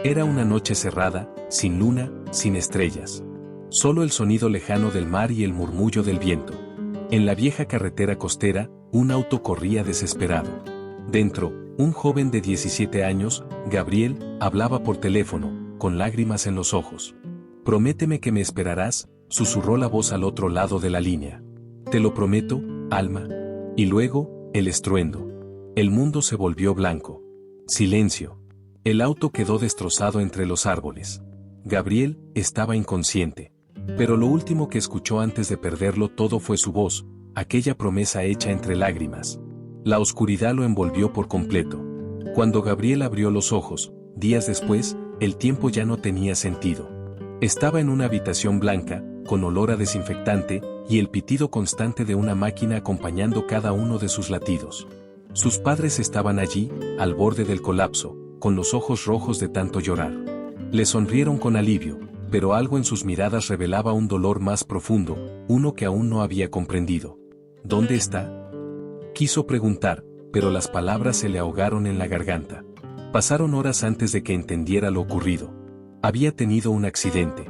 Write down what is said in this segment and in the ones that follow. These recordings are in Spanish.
Era una noche cerrada, sin luna, sin estrellas. Solo el sonido lejano del mar y el murmullo del viento. En la vieja carretera costera, un auto corría desesperado. Dentro, un joven de 17 años, Gabriel, hablaba por teléfono, con lágrimas en los ojos. «Prométeme que me esperarás», susurró la voz al otro lado de la línea. «Te lo prometo, Alma». Y luego, el estruendo. El mundo se volvió blanco. Silencio. El auto quedó destrozado entre los árboles. Gabriel estaba inconsciente. Pero lo último que escuchó antes de perderlo todo fue su voz, aquella promesa hecha entre lágrimas. La oscuridad lo envolvió por completo. Cuando Gabriel abrió los ojos, días después, el tiempo ya no tenía sentido. Estaba en una habitación blanca, con olor a desinfectante, y el pitido constante de una máquina acompañando cada uno de sus latidos. Sus padres estaban allí, al borde del colapso, con los ojos rojos de tanto llorar. Le sonrieron con alivio, pero algo en sus miradas revelaba un dolor más profundo, uno que aún no había comprendido. ¿Dónde está?, quiso preguntar, pero las palabras se le ahogaron en la garganta. Pasaron horas antes de que entendiera lo ocurrido. Había tenido un accidente.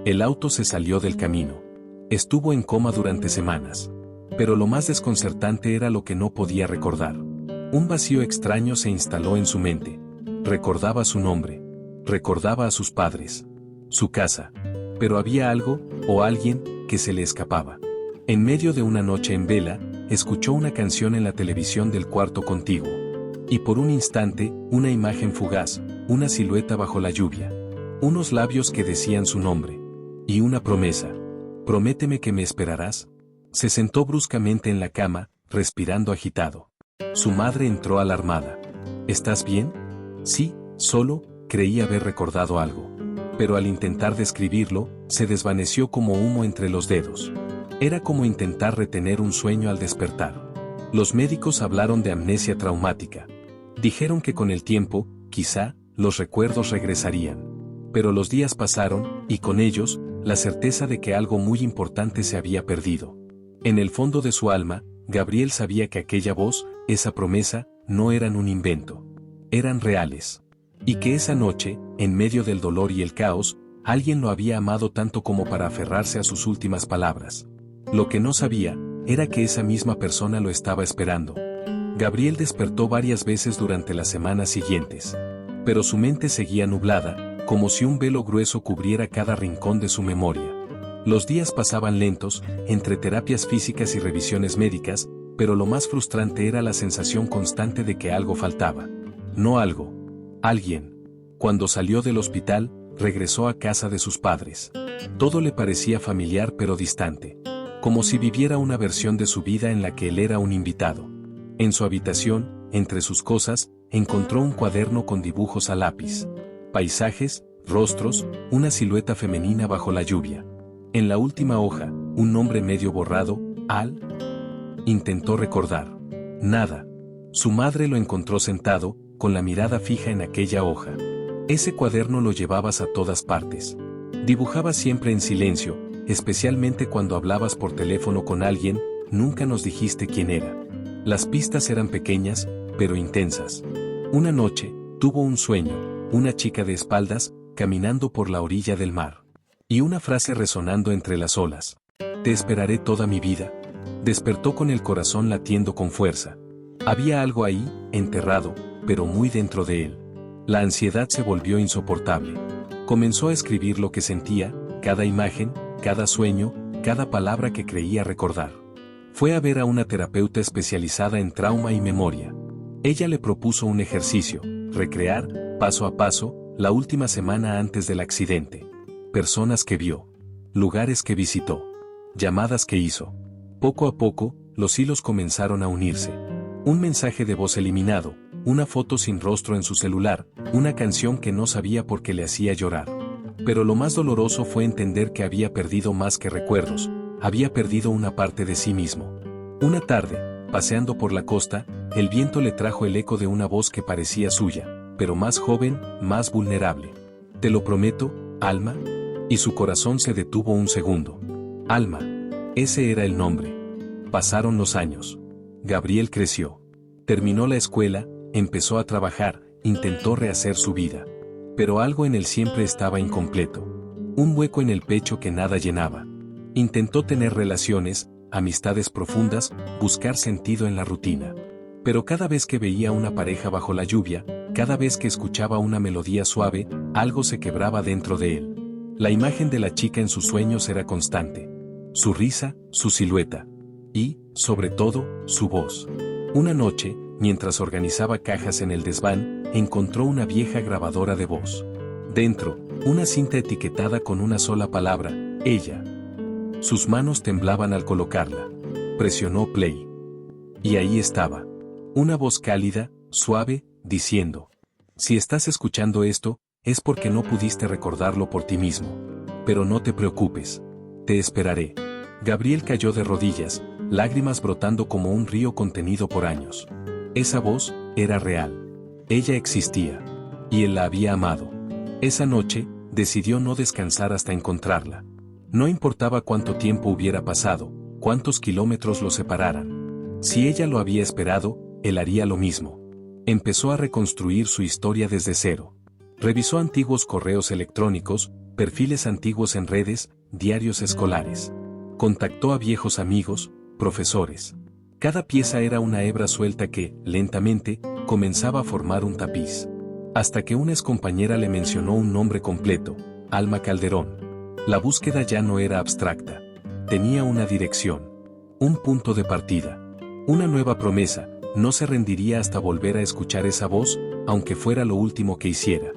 El auto se salió del camino. Estuvo en coma durante semanas. Pero lo más desconcertante era lo que no podía recordar. Un vacío extraño se instaló en su mente. Recordaba su nombre. Recordaba a sus padres. Su casa. Pero había algo, o alguien, que se le escapaba. En medio de una noche en vela, escuchó una canción en la televisión del cuarto contiguo. Y por un instante, una imagen fugaz, una silueta bajo la lluvia. Unos labios que decían su nombre. Y una promesa. «Prométeme que me esperarás». Se sentó bruscamente en la cama, respirando agitado. Su madre entró alarmada. «¿Estás bien?». «Sí, solo», creí haber recordado algo. Pero al intentar describirlo, se desvaneció como humo entre los dedos. Era como intentar retener un sueño al despertar. Los médicos hablaron de amnesia traumática. Dijeron que con el tiempo, quizá, los recuerdos regresarían. Pero los días pasaron, y con ellos, la certeza de que algo muy importante se había perdido. En el fondo de su alma, Gabriel sabía que aquella voz, esa promesa, no eran un invento. Eran reales. Y que esa noche, en medio del dolor y el caos, alguien lo había amado tanto como para aferrarse a sus últimas palabras. Lo que no sabía, era que esa misma persona lo estaba esperando. Gabriel despertó varias veces durante las semanas siguientes. Pero su mente seguía nublada, como si un velo grueso cubriera cada rincón de su memoria. Los días pasaban lentos, entre terapias físicas y revisiones médicas, pero lo más frustrante era la sensación constante de que algo faltaba. No algo. Alguien. Cuando salió del hospital, regresó a casa de sus padres. Todo le parecía familiar pero distante. Como si viviera una versión de su vida en la que él era un invitado. En su habitación, entre sus cosas, encontró un cuaderno con dibujos a lápiz. Paisajes, rostros, una silueta femenina bajo la lluvia. En la última hoja, un nombre medio borrado, Al. Intentó recordar. Nada. Su madre lo encontró sentado, con la mirada fija en aquella hoja. Ese cuaderno lo llevabas a todas partes. Dibujabas siempre en silencio, especialmente cuando hablabas por teléfono con alguien, nunca nos dijiste quién era. Las pistas eran pequeñas, pero intensas. Una noche, tuvo un sueño, una chica de espaldas, caminando por la orilla del mar. Y una frase resonando entre las olas. «Te esperaré toda mi vida». Despertó con el corazón latiendo con fuerza. Había algo ahí, enterrado, pero muy dentro de él. La ansiedad se volvió insoportable. Comenzó a escribir lo que sentía, cada imagen, cada sueño, cada palabra que creía recordar. Fue a ver a una terapeuta especializada en trauma y memoria. Ella le propuso un ejercicio, recrear, paso a paso, la última semana antes del accidente. Personas que vio. Lugares que visitó. Llamadas que hizo. Poco a poco, los hilos comenzaron a unirse. Un mensaje de voz eliminado, una foto sin rostro en su celular, una canción que no sabía por qué le hacía llorar. Pero lo más doloroso fue entender que había perdido más que recuerdos, había perdido una parte de sí mismo. Una tarde, paseando por la costa, el viento le trajo el eco de una voz que parecía suya, pero más joven, más vulnerable. «Te lo prometo, Alma». Y su corazón se detuvo un segundo. Alma. Ese era el nombre. Pasaron los años. Gabriel creció. Terminó la escuela, empezó a trabajar, intentó rehacer su vida. Pero algo en él siempre estaba incompleto. Un hueco en el pecho que nada llenaba. Intentó tener relaciones, amistades profundas, buscar sentido en la rutina. Pero cada vez que veía una pareja bajo la lluvia, cada vez que escuchaba una melodía suave, algo se quebraba dentro de él. La imagen de la chica en sus sueños era constante. Su risa, su silueta. Y, sobre todo, su voz. Una noche, mientras organizaba cajas en el desván, encontró una vieja grabadora de voz. Dentro, una cinta etiquetada con una sola palabra, ella. Sus manos temblaban al colocarla. Presionó play. Y ahí estaba. Una voz cálida, suave, diciendo: si estás escuchando esto, es porque no pudiste recordarlo por ti mismo. Pero no te preocupes. Te esperaré. Gabriel cayó de rodillas, lágrimas brotando como un río contenido por años. Esa voz era real. Ella existía. Y él la había amado. Esa noche, decidió no descansar hasta encontrarla. No importaba cuánto tiempo hubiera pasado, cuántos kilómetros lo separaran. Si ella lo había esperado, él haría lo mismo. Empezó a reconstruir su historia desde cero. Revisó antiguos correos electrónicos, perfiles antiguos en redes, diarios escolares. Contactó a viejos amigos, profesores. Cada pieza era una hebra suelta que, lentamente, comenzaba a formar un tapiz. Hasta que una excompañera le mencionó un nombre completo: Alma Calderón. La búsqueda ya no era abstracta. Tenía una dirección. Un punto de partida. Una nueva promesa. No se rendiría hasta volver a escuchar esa voz, aunque fuera lo último que hiciera.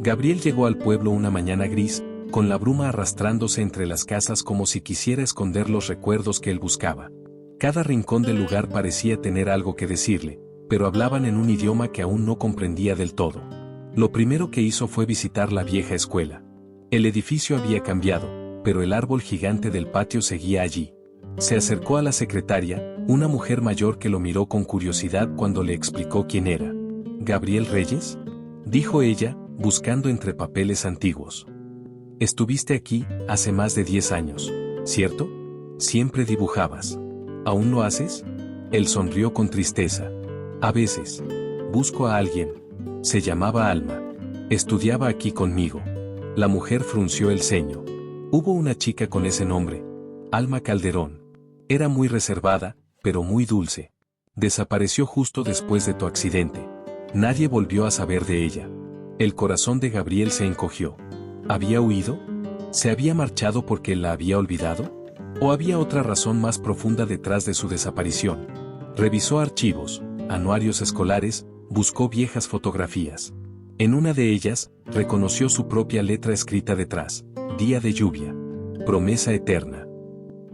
Gabriel llegó al pueblo una mañana gris, con la bruma arrastrándose entre las casas como si quisiera esconder los recuerdos que él buscaba. Cada rincón del lugar parecía tener algo que decirle, pero hablaban en un idioma que aún no comprendía del todo. Lo primero que hizo fue visitar la vieja escuela. El edificio había cambiado, pero el árbol gigante del patio seguía allí. Se acercó a la secretaria, una mujer mayor que lo miró con curiosidad cuando le explicó quién era. ¿Gabriel Reyes?, dijo ella, buscando entre papeles antiguos. Estuviste aquí hace más de 10 años, ¿cierto? Siempre dibujabas. ¿Aún lo haces? Él sonrió con tristeza. A veces. Busco a alguien. Se llamaba Alma. Estudiaba aquí conmigo. La mujer frunció el ceño. Hubo una chica con ese nombre. Alma Calderón. Era muy reservada, pero muy dulce. Desapareció justo después de tu accidente. Nadie volvió a saber de ella. El corazón de Gabriel se encogió. ¿Había huido? ¿Se había marchado porque él la había olvidado? ¿O había otra razón más profunda detrás de su desaparición? Revisó archivos, anuarios escolares, buscó viejas fotografías. En una de ellas, reconoció su propia letra escrita detrás: día de lluvia. Promesa eterna.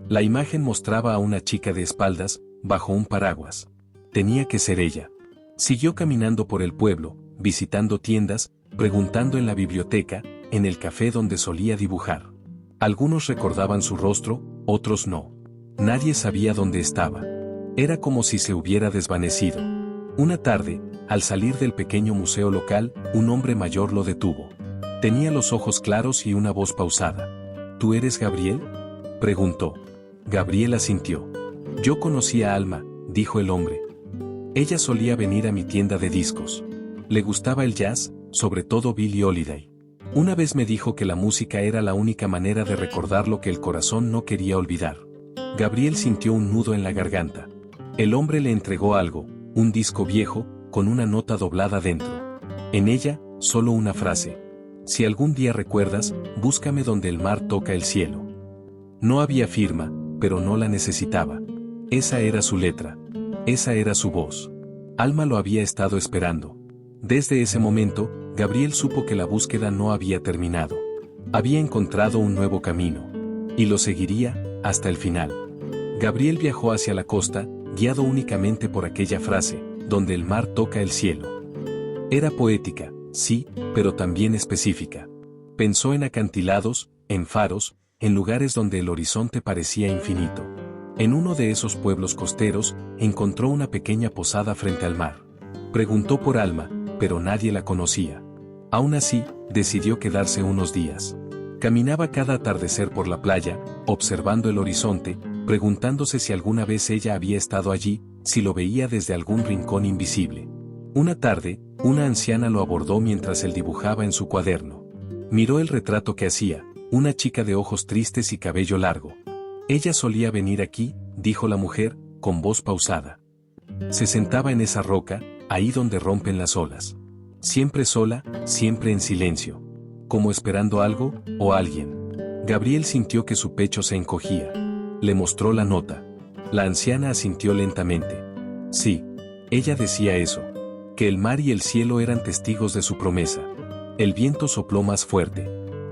La imagen mostraba a una chica de espaldas, bajo un paraguas. Tenía que ser ella. Siguió caminando por el pueblo, visitando tiendas, preguntando en la biblioteca, en el café donde solía dibujar. Algunos recordaban su rostro, otros no. Nadie sabía dónde estaba. Era como si se hubiera desvanecido. Una tarde, al salir del pequeño museo local, un hombre mayor lo detuvo. Tenía los ojos claros y una voz pausada. ¿Tú eres Gabriel?, preguntó. Gabriel asintió. Yo conocí a Alma, dijo el hombre. Ella solía venir a mi tienda de discos. Le gustaba el jazz, sobre todo Billie Holiday. Una vez me dijo que la música era la única manera de recordar lo que el corazón no quería olvidar. Gabriel sintió un nudo en la garganta. El hombre le entregó algo, un disco viejo, con una nota doblada dentro. En ella, solo una frase. Si algún día recuerdas, búscame donde el mar toca el cielo. No había firma, pero no la necesitaba. Esa era su letra. Esa era su voz. Alma lo había estado esperando. Desde ese momento, Gabriel supo que la búsqueda no había terminado. Había encontrado un nuevo camino. Y lo seguiría, hasta el final. Gabriel viajó hacia la costa, guiado únicamente por aquella frase: donde el mar toca el cielo. Era poética, sí, pero también específica. Pensó en acantilados, en faros, en lugares donde el horizonte parecía infinito. En uno de esos pueblos costeros, encontró una pequeña posada frente al mar. Preguntó por Alma, pero nadie la conocía. Aún así, decidió quedarse unos días. Caminaba cada atardecer por la playa, observando el horizonte, preguntándose si alguna vez ella había estado allí, si lo veía desde algún rincón invisible. Una tarde, Una anciana lo abordó mientras él dibujaba en su cuaderno. Miró el retrato que hacía, una chica de ojos tristes y cabello largo. Ella solía venir aquí, dijo la mujer, con voz pausada. Se sentaba en esa roca, ahí donde rompen las olas. Siempre sola, siempre en silencio. Como esperando algo, o alguien. Gabriel sintió que su pecho se encogía. Le mostró la nota. La anciana asintió lentamente. Sí. Ella decía eso. Que el mar y el cielo eran testigos de su promesa. El viento sopló más fuerte.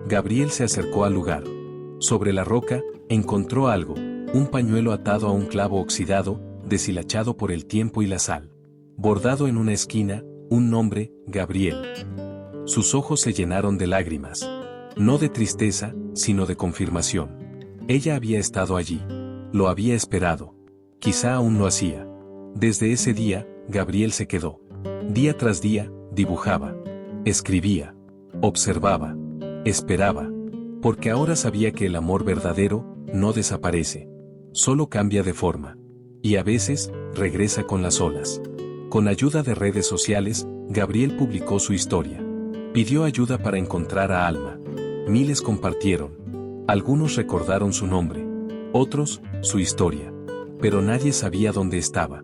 Gabriel se acercó al lugar. Sobre la roca, encontró algo, un pañuelo atado a un clavo oxidado, deshilachado por el tiempo y la sal. Bordado en una esquina, un nombre, Gabriel. Sus ojos se llenaron de lágrimas. No de tristeza, sino de confirmación. Ella había estado allí. Lo había esperado. Quizá aún lo hacía. Desde ese día, Gabriel se quedó. Día tras día, dibujaba. Escribía. Observaba. Esperaba. Porque ahora sabía que el amor verdadero no desaparece. Solo cambia de forma. Y a veces, regresa con las olas. Con ayuda de redes sociales, Gabriel publicó su historia. Pidió ayuda para encontrar a Alma. Miles compartieron. Algunos recordaron su nombre. Otros, su historia. Pero nadie sabía dónde estaba.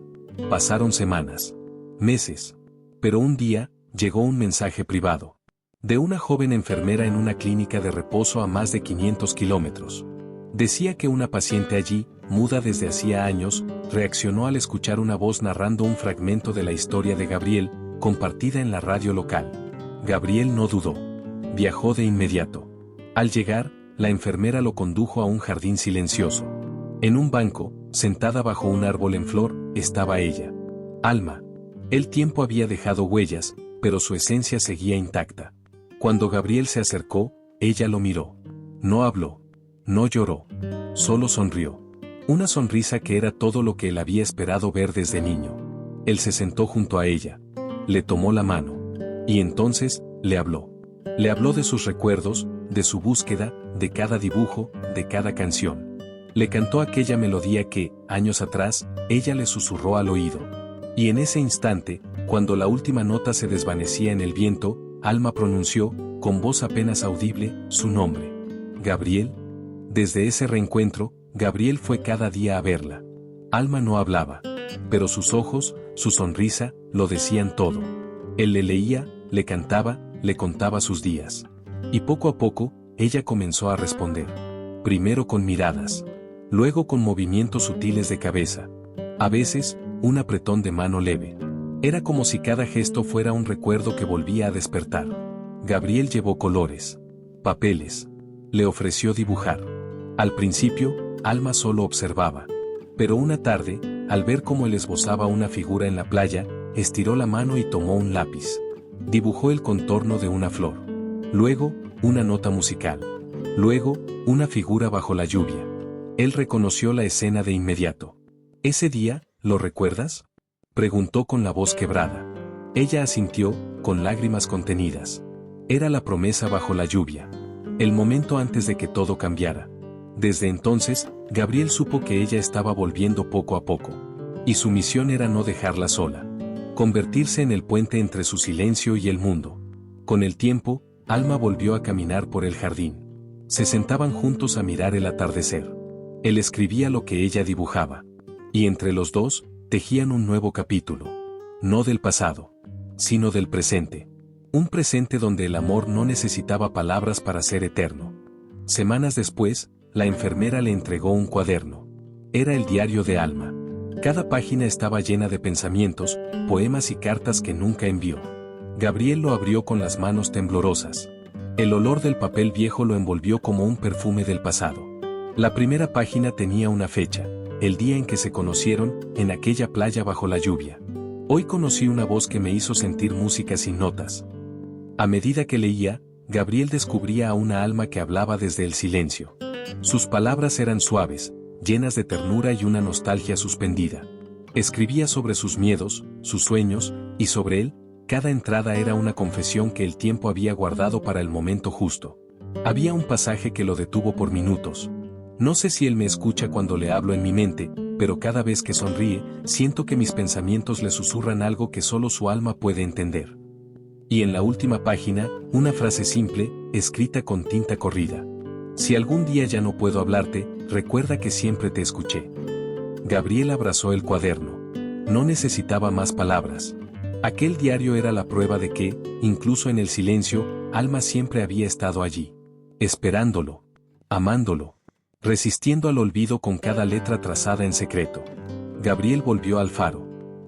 Pasaron semanas. Meses. Pero un día, llegó un mensaje privado. De una joven enfermera en una clínica de reposo a más de 500 kilómetros. Decía que una paciente allí, muda desde hacía años, reaccionó al escuchar una voz narrando un fragmento de la historia de Gabriel, compartida en la radio local. Gabriel no dudó. Viajó de inmediato. Al llegar, la enfermera lo condujo a un jardín silencioso. En un banco, sentada bajo un árbol en flor, estaba ella. Alma. El tiempo había dejado huellas, pero su esencia seguía intacta. Cuando Gabriel se acercó, ella lo miró. No habló. No lloró. Solo sonrió. Una sonrisa que era todo lo que él había esperado ver desde niño. Él se sentó junto a ella. Le tomó la mano. Y entonces, le habló. Le habló de sus recuerdos, de su búsqueda, de cada dibujo, de cada canción. Le cantó aquella melodía que, años atrás, ella le susurró al oído. Y en ese instante, cuando la última nota se desvanecía en el viento, Alma pronunció, con voz apenas audible, su nombre. Gabriel. Desde ese reencuentro, Gabriel fue cada día a verla. Alma no hablaba. Pero sus ojos, su sonrisa, lo decían todo. Él le leía, le cantaba, le contaba sus días. Y poco a poco, ella comenzó a responder. Primero con miradas. Luego con movimientos sutiles de cabeza. A veces, un apretón de mano leve. Era como si cada gesto fuera un recuerdo que volvía a despertar. Gabriel llevó colores. Papeles. Le ofreció dibujar. Al principio, Alma solo observaba. Pero una tarde, al ver cómo él esbozaba una figura en la playa, estiró la mano y tomó un lápiz. Dibujó el contorno de una flor. Luego, una nota musical. Luego, una figura bajo la lluvia. Él reconoció la escena de inmediato. Ese día, ¿lo recuerdas?, preguntó con la voz quebrada. Ella asintió, con lágrimas contenidas. Era la promesa bajo la lluvia. El momento antes de que todo cambiara. Desde entonces, Gabriel supo que ella estaba volviendo poco a poco. Y su misión era no dejarla sola. Convertirse en el puente entre su silencio y el mundo. Con el tiempo, Alma volvió a caminar por el jardín. Se sentaban juntos a mirar el atardecer. Él escribía lo que ella dibujaba. Y entre los dos, tejían un nuevo capítulo. No del pasado, sino del presente. Un presente donde el amor no necesitaba palabras para ser eterno. Semanas después, la enfermera le entregó un cuaderno. Era el diario de Alma. Cada página estaba llena de pensamientos, poemas y cartas que nunca envió. Gabriel lo abrió con las manos temblorosas. El olor del papel viejo lo envolvió como un perfume del pasado. La primera página tenía una fecha. El día en que se conocieron, en aquella playa bajo la lluvia. Hoy conocí una voz que me hizo sentir música sin notas. A medida que leía, Gabriel descubría a una alma que hablaba desde el silencio. Sus palabras eran suaves, llenas de ternura y una nostalgia suspendida. Escribía sobre sus miedos, sus sueños, y sobre él, cada entrada era una confesión que el tiempo había guardado para el momento justo. Había un pasaje que lo detuvo por minutos. No sé si él me escucha cuando le hablo en mi mente, pero cada vez que sonríe, siento que mis pensamientos le susurran algo que solo su alma puede entender. Y en la última página, una frase simple, escrita con tinta corrida. Si algún día ya no puedo hablarte, recuerda que siempre te escuché. Gabriel abrazó el cuaderno. No necesitaba más palabras. Aquel diario era la prueba de que, incluso en el silencio, Alma siempre había estado allí. Esperándolo. Amándolo. Resistiendo al olvido con cada letra trazada en secreto. Gabriel volvió al faro.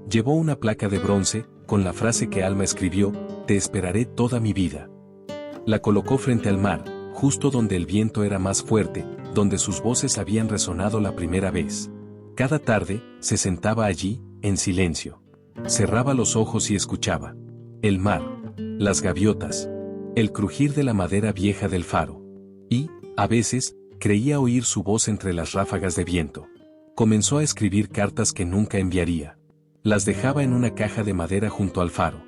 Llevó una placa de bronce, con la frase que Alma escribió, te esperaré toda mi vida. La colocó frente al mar, justo donde el viento era más fuerte, donde sus voces habían resonado la primera vez. Cada tarde, se sentaba allí, en silencio. Cerraba los ojos y escuchaba. El mar, las gaviotas, el crujir de la madera vieja del faro. Y, a veces, creía oír su voz entre las ráfagas de viento. Comenzó a escribir cartas que nunca enviaría. Las dejaba en una caja de madera junto al faro.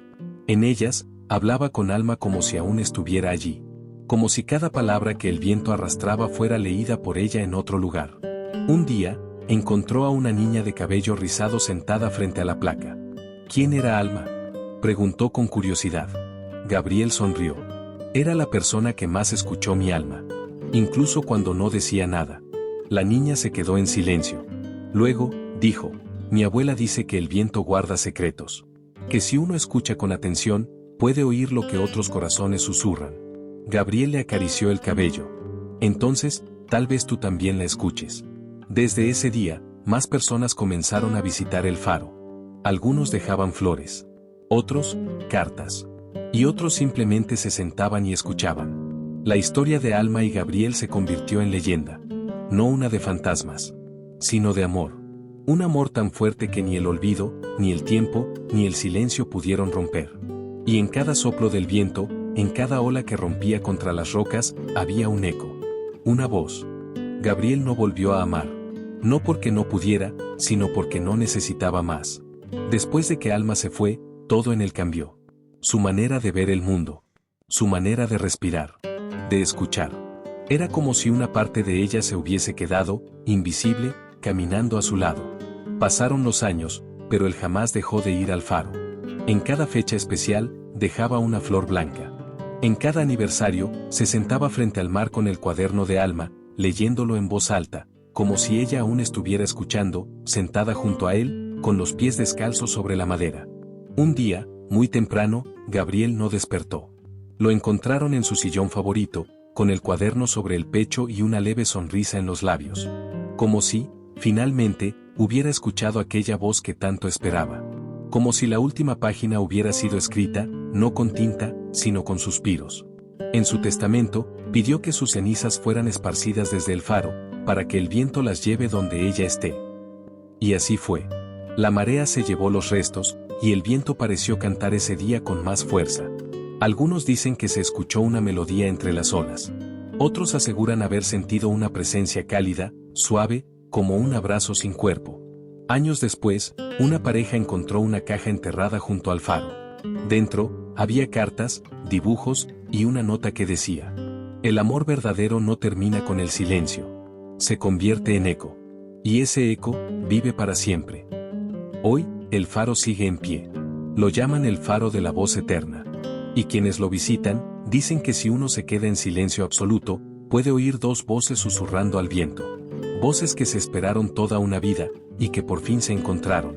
En ellas, hablaba con Alma como si aún estuviera allí. Como si cada palabra que el viento arrastraba fuera leída por ella en otro lugar. Un día, encontró a una niña de cabello rizado sentada frente a la placa. ¿Quién era Alma?, preguntó con curiosidad. Gabriel sonrió. Era la persona que más escuchó mi alma. Incluso cuando no decía nada. La niña se quedó en silencio. Luego, dijo, mi abuela dice que el viento guarda secretos. Que si uno escucha con atención, puede oír lo que otros corazones susurran. Gabriel le acarició el cabello. Entonces, tal vez tú también la escuches. Desde ese día, más personas comenzaron a visitar el faro. Algunos dejaban flores. Otros, cartas. Y otros simplemente se sentaban y escuchaban. La historia de Alma y Gabriel se convirtió en leyenda. No una de fantasmas, sino de amor. Un amor tan fuerte que ni el olvido, ni el tiempo, ni el silencio pudieron romper. Y en cada soplo del viento, en cada ola que rompía contra las rocas, había un eco. Una voz. Gabriel no volvió a amar. No porque no pudiera, sino porque no necesitaba más. Después de que Alma se fue, todo en él cambió. Su manera de ver el mundo. Su manera de respirar. De escuchar. Era como si una parte de ella se hubiese quedado, invisible, caminando a su lado. Pasaron los años, pero él jamás dejó de ir al faro. En cada fecha especial, dejaba una flor blanca. En cada aniversario, se sentaba frente al mar con el cuaderno de Alma, leyéndolo en voz alta, como si ella aún estuviera escuchando, sentada junto a él, con los pies descalzos sobre la madera. Un día, muy temprano, Gabriel no despertó. Lo encontraron en su sillón favorito, con el cuaderno sobre el pecho y una leve sonrisa en los labios. Como si, finalmente, hubiera escuchado aquella voz que tanto esperaba. Como si la última página hubiera sido escrita, no con tinta, sino con suspiros. En su testamento, pidió que sus cenizas fueran esparcidas desde el faro, para que el viento las lleve donde ella esté. Y así fue. La marea se llevó los restos, y el viento pareció cantar ese día con más fuerza. Algunos dicen que se escuchó una melodía entre las olas. Otros aseguran haber sentido una presencia cálida, suave, como un abrazo sin cuerpo. Años después, una pareja encontró una caja enterrada junto al faro. Dentro, había cartas, dibujos, y una nota que decía: el amor verdadero no termina con el silencio. Se convierte en eco. Y ese eco, vive para siempre. Hoy, el faro sigue en pie. Lo llaman el faro de la voz eterna. Y quienes lo visitan, dicen que si uno se queda en silencio absoluto, puede oír dos voces susurrando al viento. Voces que se esperaron toda una vida, y que por fin se encontraron.